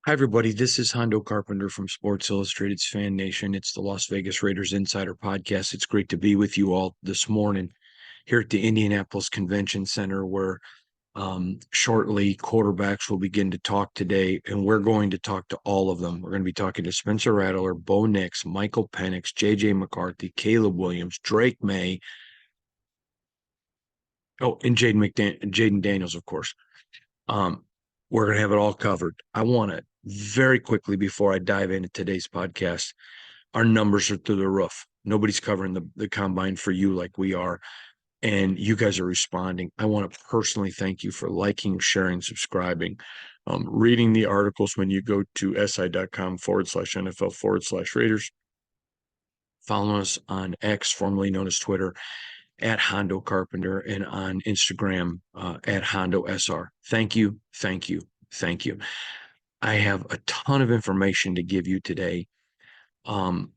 Hi, everybody. This is Hondo Carpenter from Sports Illustrated's Fan Nation. It's the Las Vegas Raiders Insider Podcast. It's great to be with you all this morning here at the Indianapolis Convention Center, where shortly quarterbacks will begin to talk today, and we're going to talk to all of them. We're going to be talking to Spencer Rattler, Bo Nix, Michael Penix, J.J. McCarthy, Caleb Williams, Drake May, and Jaden Daniels, of course. Um, we're going to have it all covered. I want to very quickly, before I dive into today's podcast, our numbers are through the roof. Nobody's covering the combine for you like we are, and you guys are responding. I want to personally thank you for liking, sharing, subscribing, reading the articles when you go to si.com/NFL/Raiders. Follow us on X, formerly known as Twitter, at Hondo Carpenter, and on Instagram at Hondo SR. Thank you, thank you, thank you. I have a ton of information to give you today. And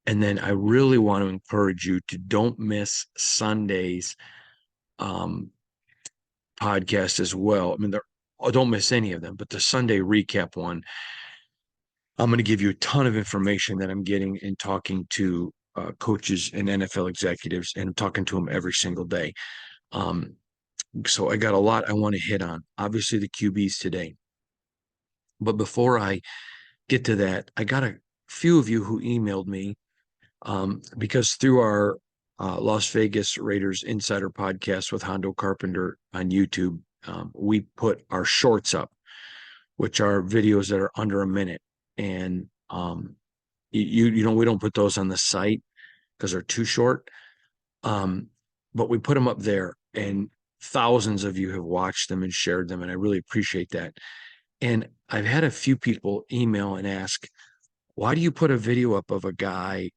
then I really want to encourage you to don't miss Sunday's podcast as well. I mean, don't miss any of them, but the Sunday recap one, I'm going to give you a ton of information that I'm getting in talking to coaches and NFL executives, and I'm talking to them every single day. So I got a lot I want to hit on. Obviously, the QBs today. But before I get to that, I got a few of you who emailed me because through our Las Vegas Raiders Insider Podcast with Hondo Carpenter on YouTube, we put our shorts up, which are videos that are under a minute. And we don't put those on the site because they're too short. But we put them up there, and thousands of you have watched them and shared them, and I really appreciate that. And I've had a few people email and ask, why do you put a video up of a guy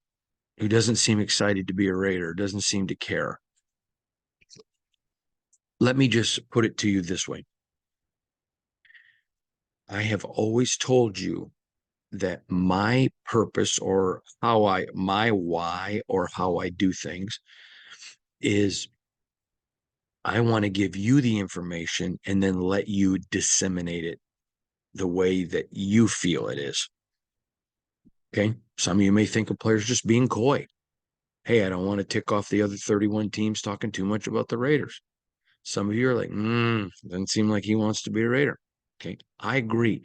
who doesn't seem excited to be a Raider, doesn't seem to care? Let me just put it to you this way. I have always told you that my purpose, or my why, or how I do things is I want to give you the information and then let you disseminate it the way that you feel it is. Okay. Some of you may think a player's just being coy. Hey, I don't want to tick off the other 31 teams talking too much about the Raiders. Some of you are like, doesn't seem like he wants to be a Raider. Okay. I agree.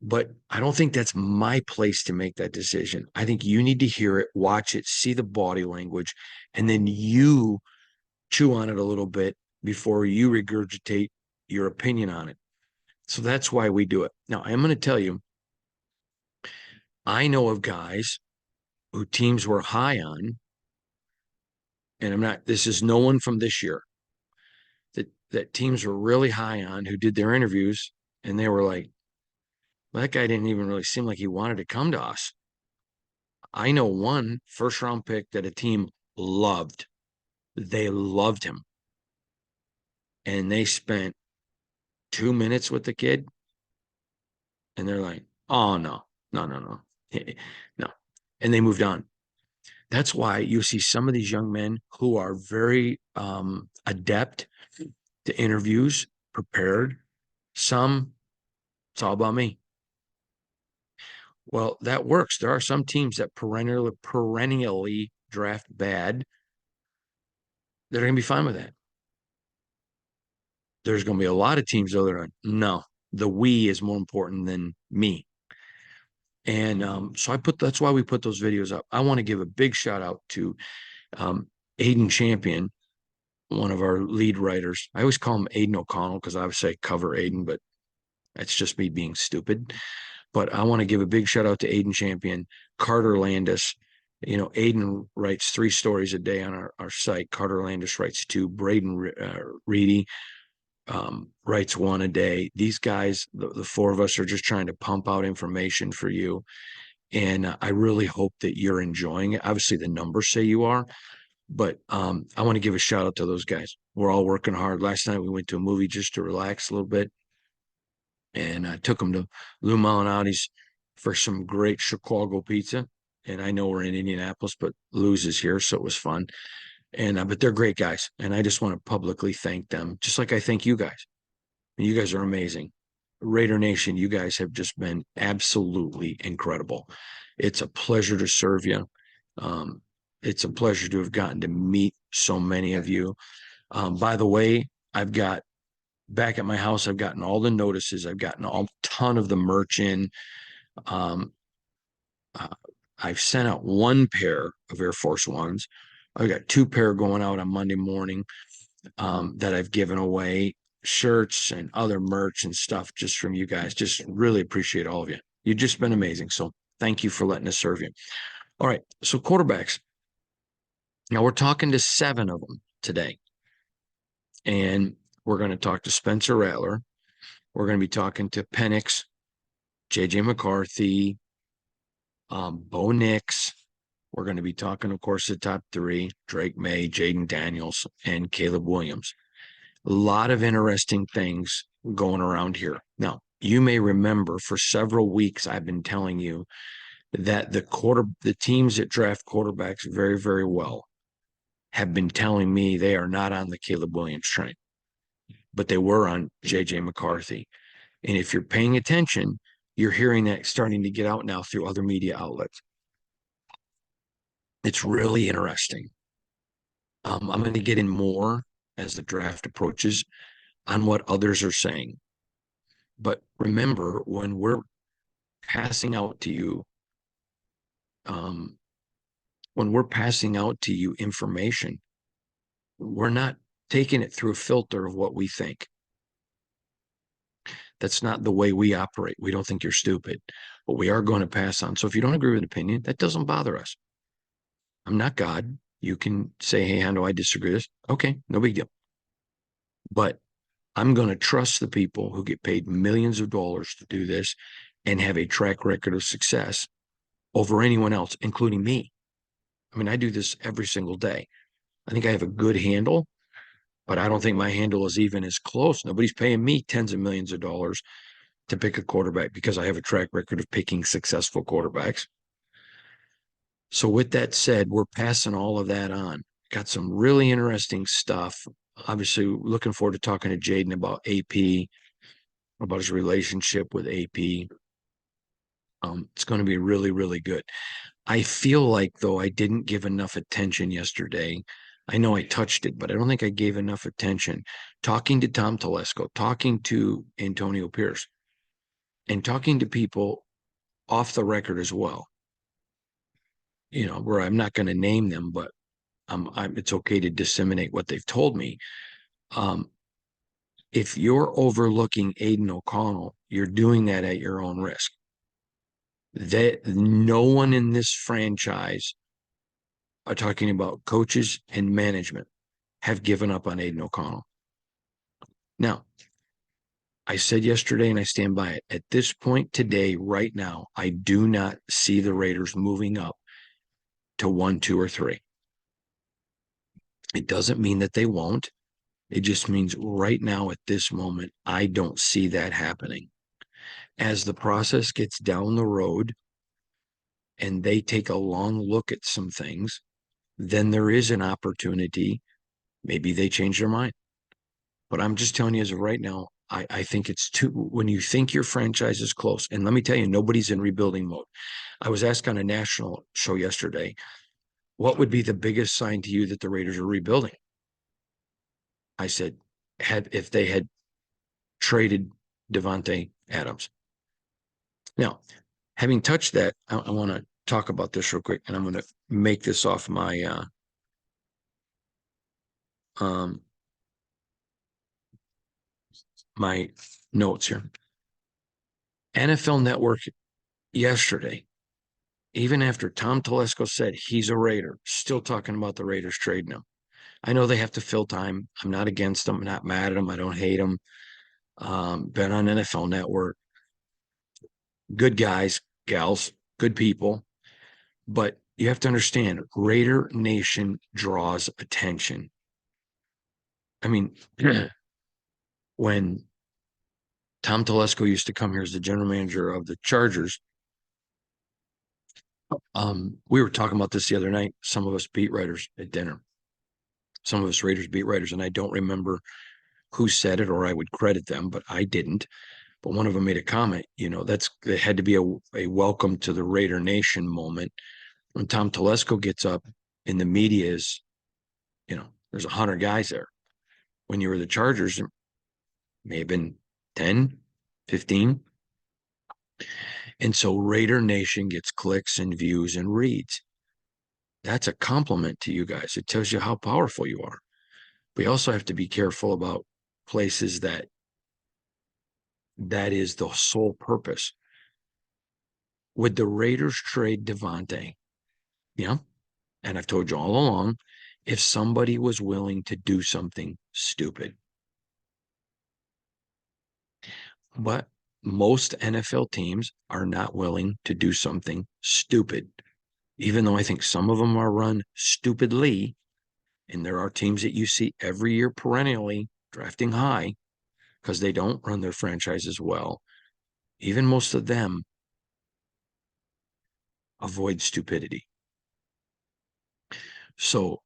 But I don't think that's my place to make that decision. I think you need to hear it, watch it, see the body language, and then you chew on it a little bit before you regurgitate your opinion on it. So that's why we do it. Now, I'm going to tell you, I know of guys who teams were high on, and this is no one from this year, that teams were really high on, who did their interviews, and they were like, well, that guy didn't even really seem like he wanted to come to us. I know one first-round pick that a team loved. They loved him. And they spent 2 minutes with the kid, and they're like, oh, no. No. And they moved on. That's why you see some of these young men who are very adept to interviews, prepared. Some, it's all about me. Well, that works. There are some teams that perennially draft bad. They're going to be fine with that. There's going to be a lot of teams, though, that are, no, the we is more important than me. And so that's why we put those videos up. I want to give a big shout out to Aiden Champion, one of our lead writers. I always call him Aiden O'Connell because I would say cover Aiden, but that's just me being stupid. But I want to give a big shout out to Aiden Champion, Carter Landis. You know, Aiden writes 3 stories a day on our site. Carter Landis writes 2. Braden Reedy writes 1 a day. These guys, the 4 of us, are just trying to pump out information for you. And I really hope that you're enjoying it. Obviously, the numbers say you are, but I want to give a shout out to those guys. We're all working hard. Last night we went to a movie just to relax a little bit, and I took them to Lou Malinotti's for some great Chicago pizza. And I know we're in Indianapolis, but Lou's is here, so it was fun. And but they're great guys, and I just want to publicly thank them, just like I thank you guys. You guys are amazing. Raider Nation, you guys have just been absolutely incredible. It's a pleasure to serve you. It's a pleasure to have gotten to meet so many of you. By the way, I've got back at my house, I've gotten all the notices. I've gotten a ton of the merch in. Um, uh, I've sent out one pair of Air Force Ones. I've got two pair going out on Monday morning that I've given away, shirts and other merch and stuff just from you guys. Just really appreciate all of you. You've just been amazing. So thank you for letting us serve you. All right. So quarterbacks. Now we're talking to 7 of them today. And we're going to talk to Spencer Rattler. We're going to be talking to Penix, JJ McCarthy, Bo Nix. We're going to be talking, of course, the top 3, Drake May, Jaden Daniels, and Caleb Williams. A lot of interesting things going around here. Now, you may remember for several weeks I've been telling you that the teams that draft quarterbacks very, very well have been telling me they are not on the Caleb Williams train, but they were on JJ McCarthy. And if you're paying attention, you're hearing that starting to get out now through other media outlets. It's really interesting. I'm going to get in more as the draft approaches on what others are saying. But remember, when we're passing out to you, information, we're not taking it through a filter of what we think. That's not the way we operate. We don't think you're stupid, but we are going to pass on. So if you don't agree with an opinion, that doesn't bother us. I'm not God. You can say, hey, how do I disagree with this? Okay, no big deal. But I'm going to trust the people who get paid millions of dollars to do this and have a track record of success over anyone else, including me. I mean, I do this every single day. I think I have a good handle, but I don't think my handle is even as close. Nobody's paying me tens of millions of dollars to pick a quarterback because I have a track record of picking successful quarterbacks. So with that said, we're passing all of that on. Got some really interesting stuff. Obviously, looking forward to talking to Jaden about AP, about his relationship with AP. It's going to be really, really good. I feel like, though, I didn't give enough attention yesterday. I know I touched it, but I don't think I gave enough attention. Talking to Tom Telesco, talking to Antonio Pierce, and talking to people off the record as well. You know, where I'm not going to name them, but it's okay to disseminate what they've told me. If you're overlooking Aiden O'Connell, you're doing that at your own risk. That no one in this franchise, are talking about coaches and management, have given up on Aiden O'Connell. Now, I said yesterday, and I stand by it. At this point today, right now, I do not see the Raiders moving up to 1, 2, or 3. It doesn't mean that they won't. It just means right now at this moment, I don't see that happening. As the process gets down the road and they take a long look at some things, then there is an opportunity. Maybe they change their mind. But I'm just telling you, as of right now, I think it's too, when you think your franchise is close, and let me tell you, nobody's in rebuilding mode. I was asked on a national show yesterday, what would be the biggest sign to you that the Raiders are rebuilding? I said, if they had traded Davante Adams. Now, having touched that, I want to talk about this real quick, and I'm going to make this off my my notes here. NFL Network yesterday, even after Tom Telesco said he's a Raider, still talking about the Raiders trading him. I know they have to fill time. I'm not against them. I'm not mad at them. I don't hate them. Been on NFL Network. Good guys, gals, good people. But you have to understand, Raider Nation draws attention. I mean, when Tom Telesco used to come here as the general manager of the Chargers, we were talking about this the other night, some of us beat writers at dinner, some of us Raiders beat writers, and I don't remember who said it or I would credit them, but I didn't. but one of them made a comment, it had to be a welcome to the Raider Nation moment when Tom Telesco gets up and the media is, there's 100 guys there. When you were the Chargers, it may have been 10, 15. And so Raider Nation gets clicks and views and reads. That's a compliment to you guys. It tells you how powerful you are. We also have to be careful about places that is the sole purpose. Would the Raiders trade Davante? Yeah. And I've told you all along, if somebody was willing to do something stupid. But most NFL teams are not willing to do something stupid, even though I think some of them are run stupidly. And there are teams that you see every year perennially drafting high because they don't run their franchises well. Even most of them avoid stupidity. So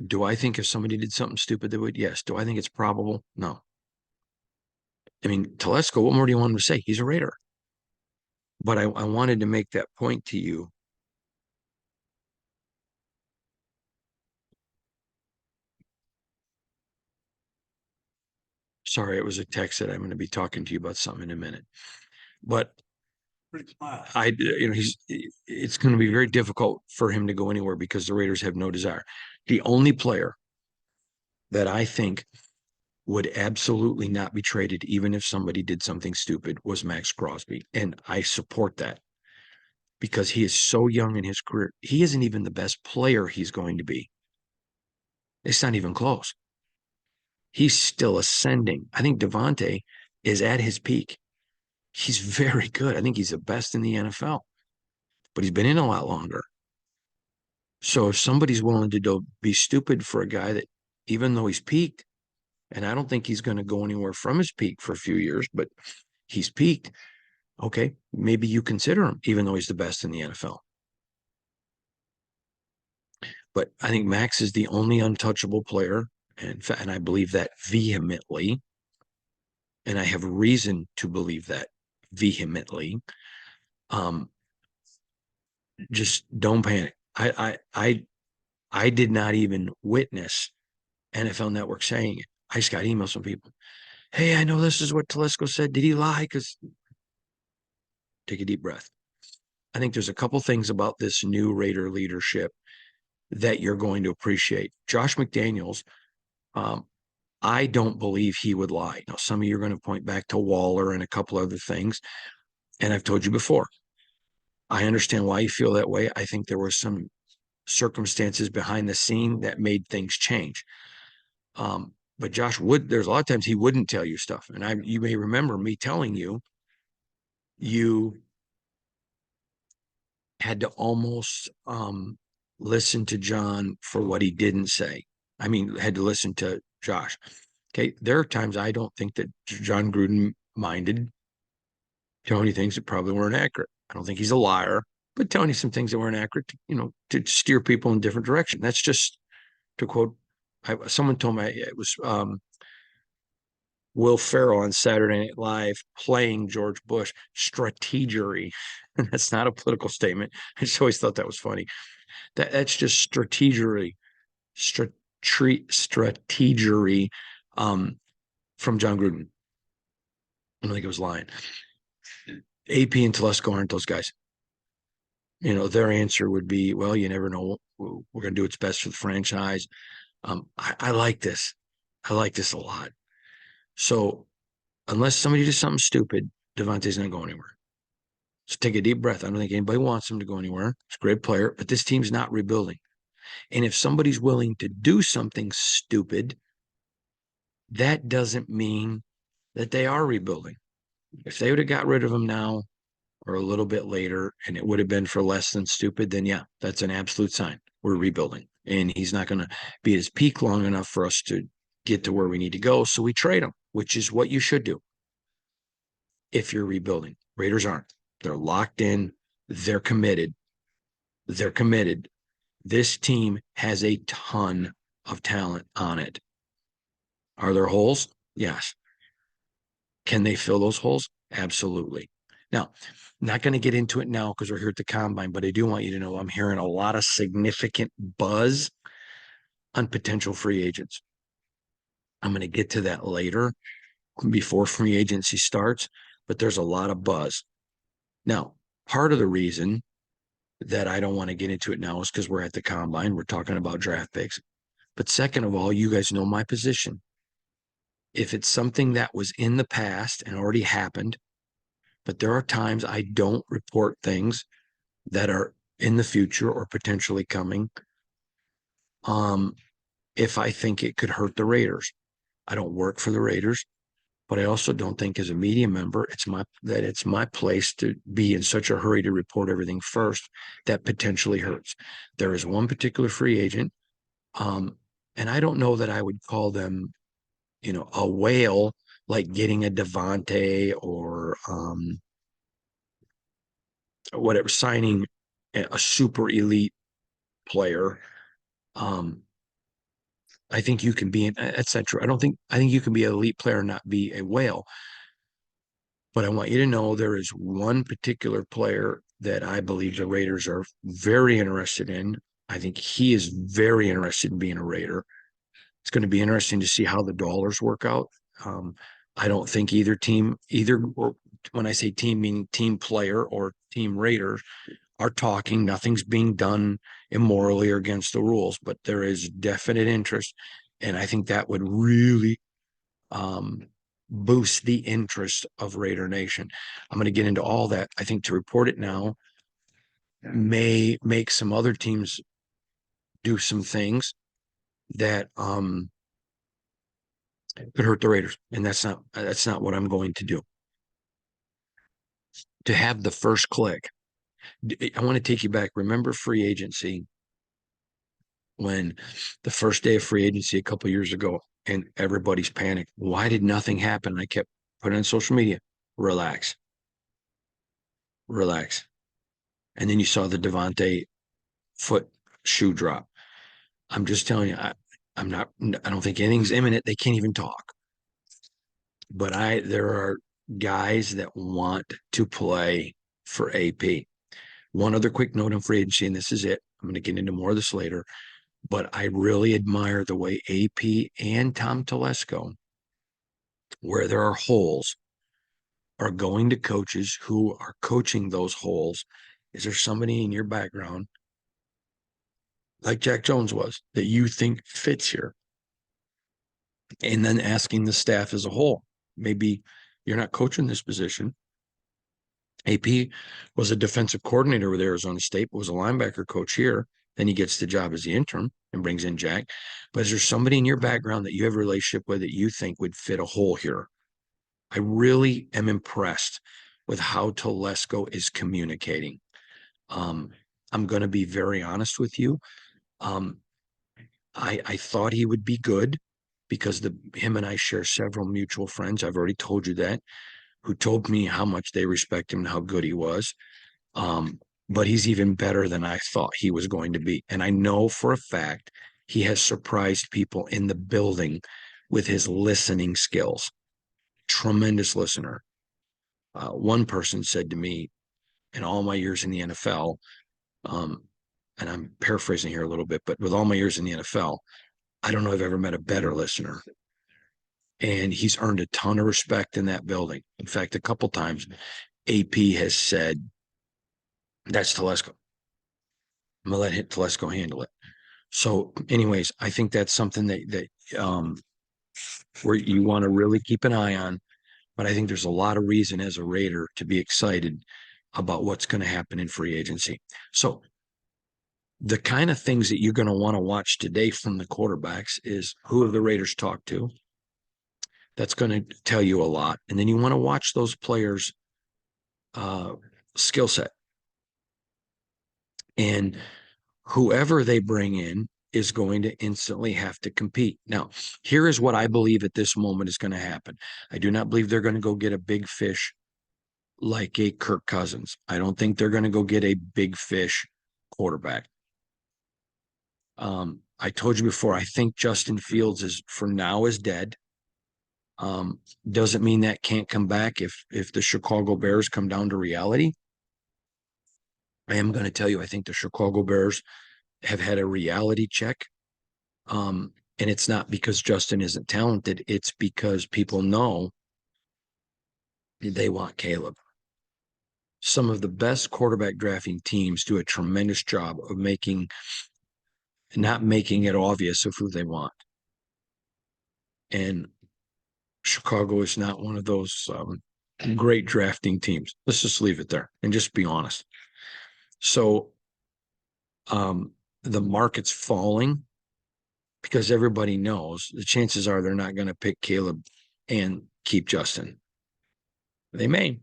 do I think if somebody did something stupid, they would? Yes. Do I think it's probable? No. I mean, Telesco, what more do you want him to say? He's a Raider. But I wanted to make that point to you. Sorry, it was a text that I'm going to be talking to you about something in a minute. But it's going to be very difficult for him to go anywhere because the Raiders have no desire. The only player that I think would absolutely not be traded, even if somebody did something stupid, was Maxx Crosby. And I support that because he is so young in his career. He isn't even the best player he's going to be. It's not even close. He's still ascending. I think Davante is at his peak. He's very good. I think he's the best in the NFL, but he's been in a lot longer. So if somebody's willing to be stupid for a guy that, even though he's peaked, and I don't think he's going to go anywhere from his peak for a few years, but he's peaked. Okay, maybe you consider him, even though he's the best in the NFL. But I think Max is the only untouchable player, and I believe that vehemently. And I have reason to believe that vehemently. Just don't panic. I did not even witness NFL Network saying it. I just got emails from people. Hey, I know this is what Telesco said. Did he lie? Because take a deep breath. I think there's a couple things about this new Raider leadership that you're going to appreciate. Josh McDaniels, I don't believe he would lie. Now, some of you are going to point back to Waller and a couple other things. And I've told you before, I understand why you feel that way. I think there were some circumstances behind the scene that made things change. But Josh there's a lot of times he wouldn't tell you stuff. And you may remember me telling you, you had to almost listen to John for what he didn't say. I mean, had to listen to Josh. Okay. There are times I don't think that John Gruden minded telling you things that probably weren't accurate. I don't think he's a liar, but telling you some things that weren't accurate, to steer people in a different direction. That's just, to quote, someone told me it was Will Ferrell on Saturday Night Live playing George Bush, strategery. And that's not a political statement. I just always thought that was funny. That's just strategery from John Gruden. I don't think it was lying. AP and Telesco aren't those guys. Their answer would be, well, you never know. We're going to do what's best for the franchise. I like this. I like this a lot. So unless somebody does something stupid, Davante's not going anywhere. So take a deep breath. I don't think anybody wants him to go anywhere. He's a great player, but this team's not rebuilding. And if somebody's willing to do something stupid, that doesn't mean that they are rebuilding. If they would have got rid of him now or a little bit later and it would have been for less than stupid, then yeah, that's an absolute sign. We're rebuilding. And he's not going to be at his peak long enough for us to get to where we need to go. So we trade him, which is what you should do if you're rebuilding. Raiders aren't. They're locked in. They're committed. They're committed. This team has a ton of talent on it. Are there holes? Yes. Can they fill those holes? Absolutely. Now, not going to get into it now because we're here at the combine, but I do want you to know I'm hearing a lot of significant buzz on potential free agents. I'm going to get to that later before free agency starts, but there's a lot of buzz. Now, part of the reason that I don't want to get into it now is because we're at the combine. We're talking about draft picks. But second of all, you guys know my position. If it's something that was in the past and already happened, but there are times I don't report things that are in the future or potentially coming. If I think it could hurt the Raiders, I don't work for the Raiders, but I also don't think as a media member, it's my place to be in such a hurry to report everything first that potentially hurts. There is one particular free agent, and I don't know that I would call them, a whale like getting a Devontae or whatever, signing a super elite player. I think you can be etc. I think you can be an elite player and not be a whale. But I want you to know there is one particular player that I believe the Raiders are very interested in. I think he is very interested in being a Raider. It's going to be interesting to see how the dollars work out. I don't think when I say team, meaning team player or team Raiders, are talking. Nothing's being done immorally or against the rules, but there is definite interest. And I think that would really boost the interest of Raider Nation. I'm going to get into all that. I think to report it now may make some other teams do some things that could hurt the Raiders, and that's not what I'm going to do. To have the first click, I want to take you back. Remember free agency when the first day of free agency a couple years ago, and everybody's panicked. Why did nothing happen? I kept putting on social media, relax, relax. And then you saw the Devontae foot shoe drop. I'm just telling you, I don't think anything's imminent. They can't even talk. But there are guys that want to play for AP. One other quick note on free agency, and this is it. I'm going to get into more of this later, but I really admire the way AP and Tom Telesco, where there are holes, are going to coaches who are coaching those holes. Is there somebody in your background, like Jack Jones was, that you think fits here? And then asking the staff as a whole, maybe you're not coaching this position. AP was a defensive coordinator with Arizona State, but was a linebacker coach here. Then he gets the job as the interim and brings in Jack. But is there somebody in your background that you have a relationship with that you think would fit a hole here? I really am impressed with how Telesco is communicating. I'm going to be very honest with you. I thought he would be good because him and I share several mutual friends. I've already told you that, who told me how much they respect him and how good he was. But he's even better than I thought he was going to be. And I know for a fact he has surprised people in the building with his listening skills. Tremendous listener. One person said to me, in all my years in the NFL, and I'm paraphrasing here a little bit, but with all my years in the NFL, I don't know if I've ever met a better listener. And he's earned a ton of respect in that building. In fact, a couple times, AP has said, that's Telesco. I'm going to let Telesco handle it. So anyways, I think that's something that where you want to really keep an eye on. But I think there's a lot of reason as a Raider to be excited about what's going to happen in free agency. So the kind of things that you're going to want to watch today from the quarterbacks is who have the Raiders talked to. That's going to tell you a lot. And then you want to watch those players' skill set. And whoever they bring in is going to instantly have to compete. Now, here is what I believe at this moment is going to happen. I do not believe they're going to go get a big fish like a Kirk Cousins. I don't think they're going to go get a big fish quarterback. I told you before, I think Justin Fields is for now is dead. Doesn't mean that can't come back if the Chicago Bears come down to reality. I am going to tell you, I think the Chicago Bears have had a reality check. And it's not because Justin isn't talented. It's because people know they want Caleb. Some of the best quarterback drafting teams do a tremendous job of not making it obvious of who they want. And Chicago is not one of those great drafting teams. Let's just leave it there and just be honest. So the market's falling because everybody knows the chances are they're not going to pick Caleb and keep Justin. They may.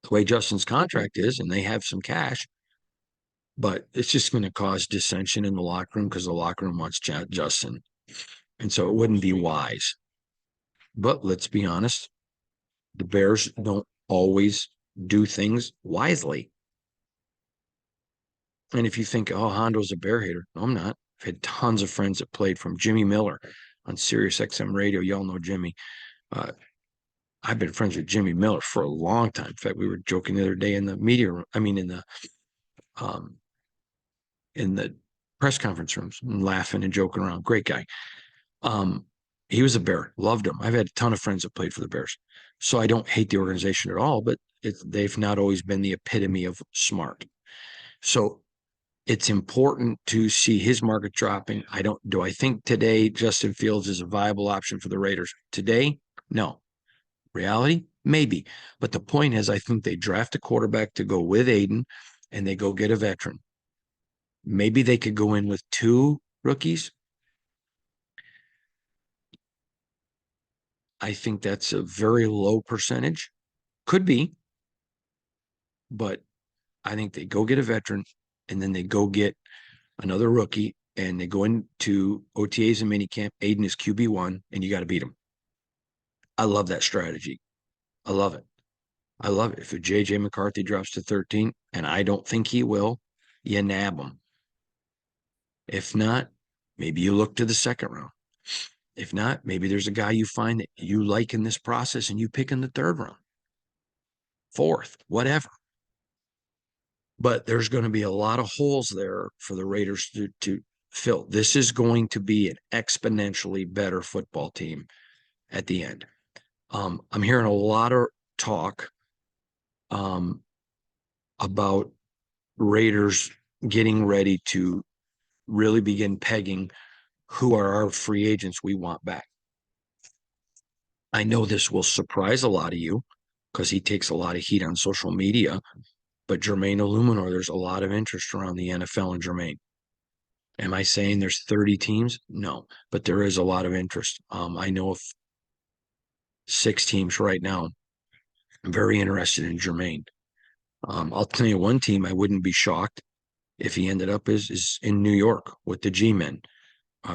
The way Justin's contract is, and they have some cash, but it's just going to cause dissension in the locker room because the locker room wants Justin. And so it wouldn't be wise. But let's be honest, the Bears don't always do things wisely. And if you think, oh, Hondo's a Bear hater, no, I'm not. I've had tons of friends that played, from Jimmy Miller on Sirius XM radio. Y'all know Jimmy. I've been friends with Jimmy Miller for a long time. In fact, we were joking the other day in the media room. I mean, in the press conference rooms, and laughing and joking around. Great guy. He was a Bear. Loved him. I've had a ton of friends that played for the Bears. So I don't hate the organization at all, but they've not always been the epitome of smart. So it's important to see his market dropping. Do I think today Justin Fields is a viable option for the Raiders? Today, no. Reality, maybe. But the point is, I think they draft a quarterback to go with Aiden and they go get a veteran. Maybe they could go in with 2 rookies. I think that's a very low percentage. Could be. But I think they go get a veteran and then they go get another rookie and they go into OTAs and minicamp. Aiden is QB1 and you got to beat him. I love that strategy. I love it. I love it. If a JJ McCarthy drops to 13, and I don't think he will, you nab him. If not, maybe you look to the second round. If not, maybe there's a guy you find that you like in this process and you pick in the third round, fourth, whatever. But there's going to be a lot of holes there for the Raiders to fill. This is going to be an exponentially better football team at the end. I'm hearing a lot of talk about Raiders getting ready to really begin pegging who are our free agents we want back. I know this will surprise a lot of you because he takes a lot of heat on social media, but Jermaine Illuminor, there's a lot of interest around the NFL in Jermaine. Am I saying there's 30 teams? No, but there is a lot of interest. I know of 6 teams right now very interested in Jermaine. I'll tell you one team I wouldn't be shocked if he ended up is in New York with the G-Men,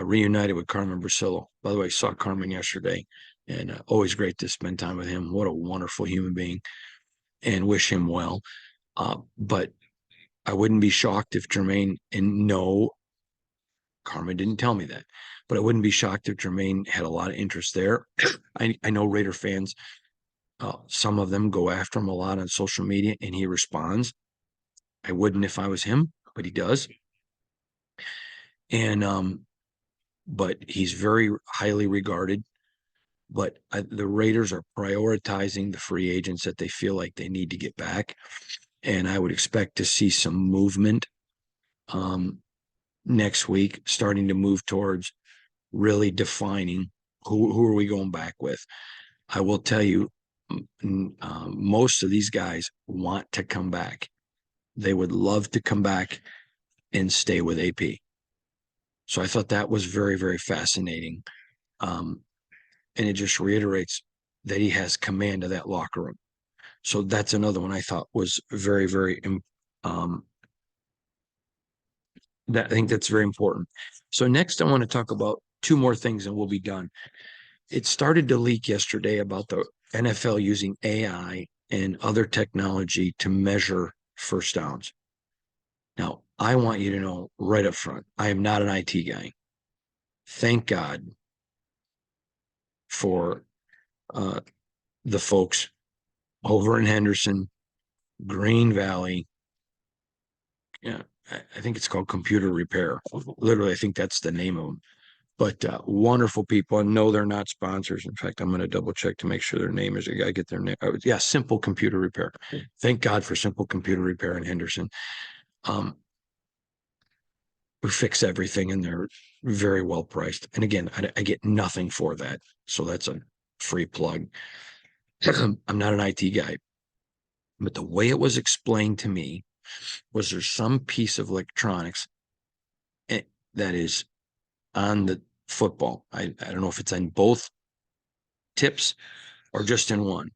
reunited with Carmen Brasillo. By the way, I saw Carmen yesterday, and always great to spend time with him. What a wonderful human being, and wish him well. But I wouldn't be shocked if Jermaine, and no, Carmen didn't tell me that, but I wouldn't be shocked if Jermaine had a lot of interest there. I know Raider fans, some of them go after him a lot on social media, and he responds. I wouldn't if I was him, but he does. And but he's very highly regarded. But the Raiders are prioritizing the free agents that they feel like they need to get back, and I would expect to see some movement next week, starting to move towards really defining who are we going back with. I will tell you, most of these guys want to come back. They would love to come back and stay with AP. So I thought that was very, very fascinating. And it just reiterates that he has command of that locker room. So that's another one I thought was very, very, I think that's very important. So next I want to talk about 2 more things and we'll be done. It started to leak yesterday about the NFL using AI and other technology to measure first downs. Now, I want you to know right up front, I am not an IT guy. Thank God for the folks over in Henderson, Green Valley. Yeah, I think it's called Computer Repair. Literally, I think that's the name of them. But wonderful people. And no, they're not sponsors. In fact, I'm going to double check to make sure their name is. I get their name. Yeah, Simple Computer Repair. Thank God for Simple Computer Repair in Henderson. We fix everything, and they're very well priced. And again, I get nothing for that, so that's a free plug. I'm not an IT guy, but the way it was explained to me was there's some piece of electronics that is on the football. I don't know if it's on both tips or just in one.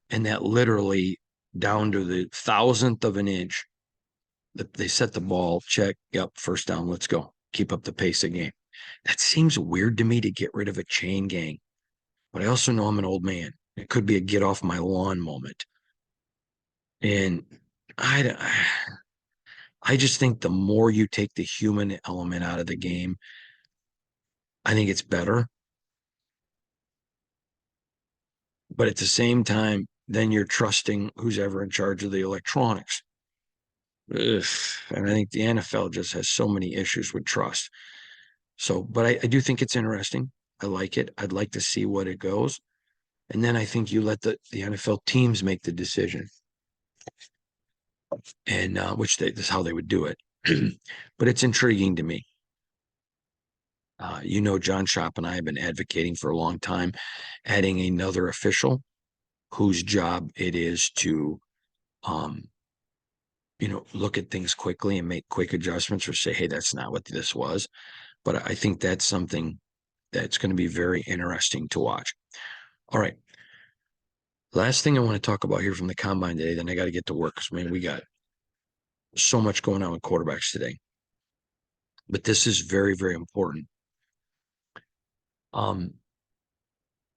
And that literally down to the thousandth of an inch, they set the ball, check, yep, first down, let's go. Keep up the pace of game. That seems weird to me to get rid of a chain gang. But I also know I'm an old man. It could be a get off my lawn moment. And I just think the more you take the human element out of the game, I think it's better. But at the same time, then you're trusting who's ever in charge of the electronics. Ugh. And I think the NFL just has so many issues with trust. So, but I do think it's interesting. I like it. I'd like to see what it goes. And then I think you let the NFL teams make the decision. And which this is how they would do it. But it's intriguing to me. John Shop and I have been advocating for a long time, adding another official whose job it is to, look at things quickly and make quick adjustments or say, hey, that's not what this was. But I think that's something that's going to be very interesting to watch. All right. Last thing I want to talk about here from the combine today, then I got to get to work because, man, we got so much going on with quarterbacks today. But this is very, very important.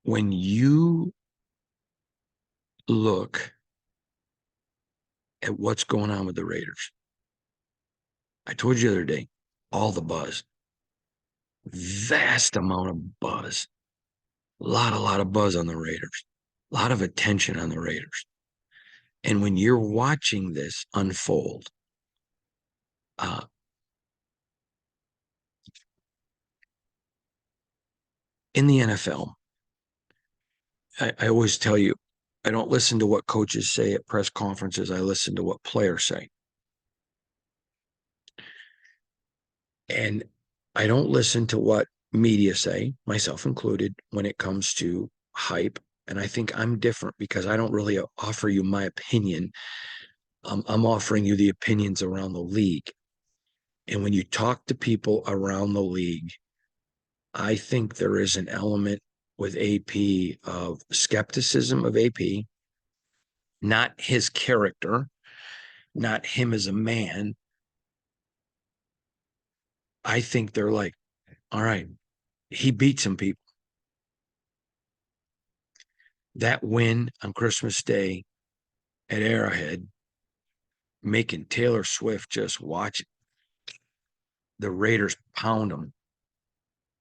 When you look at what's going on with the Raiders, I told you the other day, all the buzz, vast amount of buzz, a lot of buzz on the Raiders, a lot of attention on the Raiders. And when you're watching this unfold, in the NFL, I always tell you, I don't listen to what coaches say at press conferences. I listen to what players say. And I don't listen to what media say, myself included, when it comes to hype. And I think I'm different because I don't really offer you my opinion. I'm offering you the opinions around the league. And when you talk to people around the league, I think there is an element with AP of skepticism of AP, not his character, not him as a man. I think they're like, all right, he beat some people. That win on Christmas Day at Arrowhead, making Taylor Swift just watch the Raiders pound them,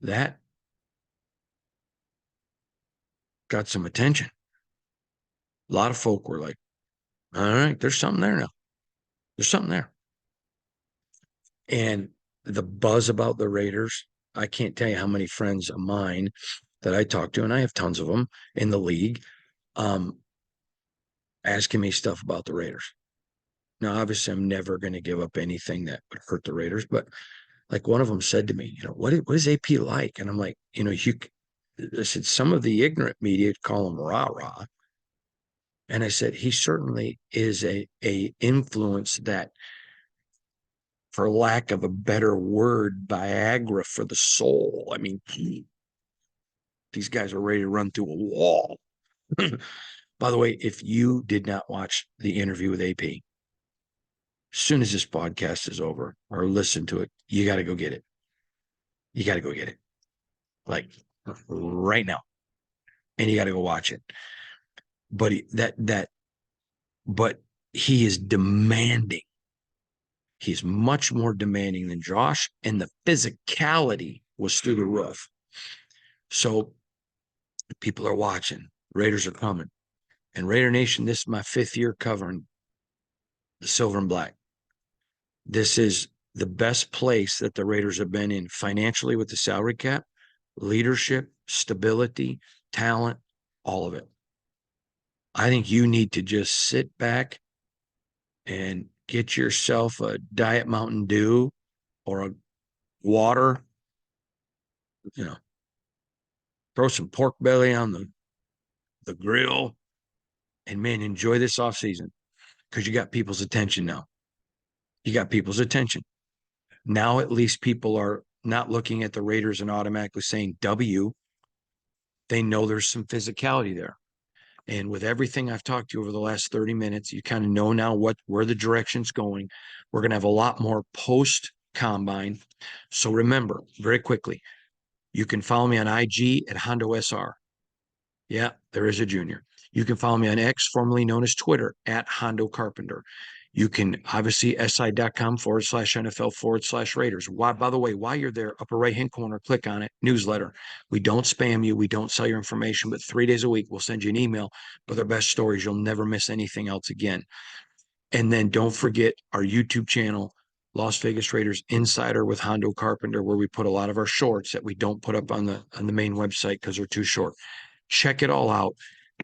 that got some attention. A lot of folk were like, all right, there's something there now. There's something there. And the buzz about the Raiders, I can't tell you how many friends of mine that I talk to, and I have tons of them in the league, asking me stuff about the Raiders. Now, obviously, I'm never going to give up anything that would hurt the Raiders, but like one of them said to me, what is AP like? And I'm like, I said, some of the ignorant media call him rah-rah. And I said, he certainly is a influence that, for lack of a better word, Viagra for the soul. I mean, these guys are ready to run through a wall. By the way, if you did not watch the interview with AP, as soon as this podcast is over or listen to it, you got to go get it. You got to go get it. Like right now. And you got to go watch it. But but he is demanding. He's much more demanding than Josh, and the physicality was through the roof. So People are watching. Raiders are coming. And Raider Nation, this is my 5th year covering the silver and black. This is the best place that the Raiders have been in financially with the salary cap, leadership, stability, talent, all of it. I think you need to just sit back and get yourself a Diet Mountain Dew or a water, you know, throw some pork belly on the grill, and man, enjoy this off season because you got people's attention now. You got people's attention. Now at least people are not looking at the Raiders and automatically saying W. They know there's some physicality there. And with everything I've talked to you over the last 30 minutes, you kind of know now where the direction's going. We're going to have a lot more post combine. So remember, very quickly, you can follow me on IG at Hondo SR. Yeah, there is a junior. You can follow me on X, formerly known as Twitter, at Hondo Carpenter. You can obviously si.com/NFL/Raiders. Why, by the way, while you're there, upper right hand corner, click on it, newsletter. We don't spam you, we don't sell your information, but 3 days a week we'll send you an email with our best stories. You'll never miss anything else again. And then don't forget our YouTube channel, Las Vegas Raiders Insider with Hondo Carpenter, where we put a lot of our shorts that we don't put up on the main website because they're too short. Check it all out.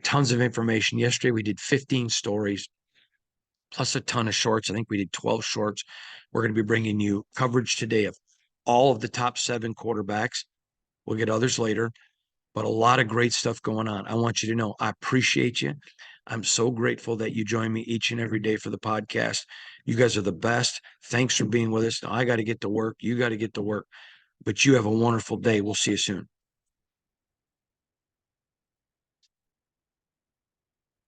Tons of information. Yesterday we did 15 stories plus a ton of shorts. I think we did 12 shorts. We're going to be bringing you coverage today of all of the top 7 quarterbacks. We'll get others later, but a lot of great stuff going on. I want you to know I appreciate you. I'm so grateful that you join me each and every day for the podcast. You guys are the best. Thanks for being with us. Now I got to get to work. You got to get to work, but you have a wonderful day. We'll see you soon.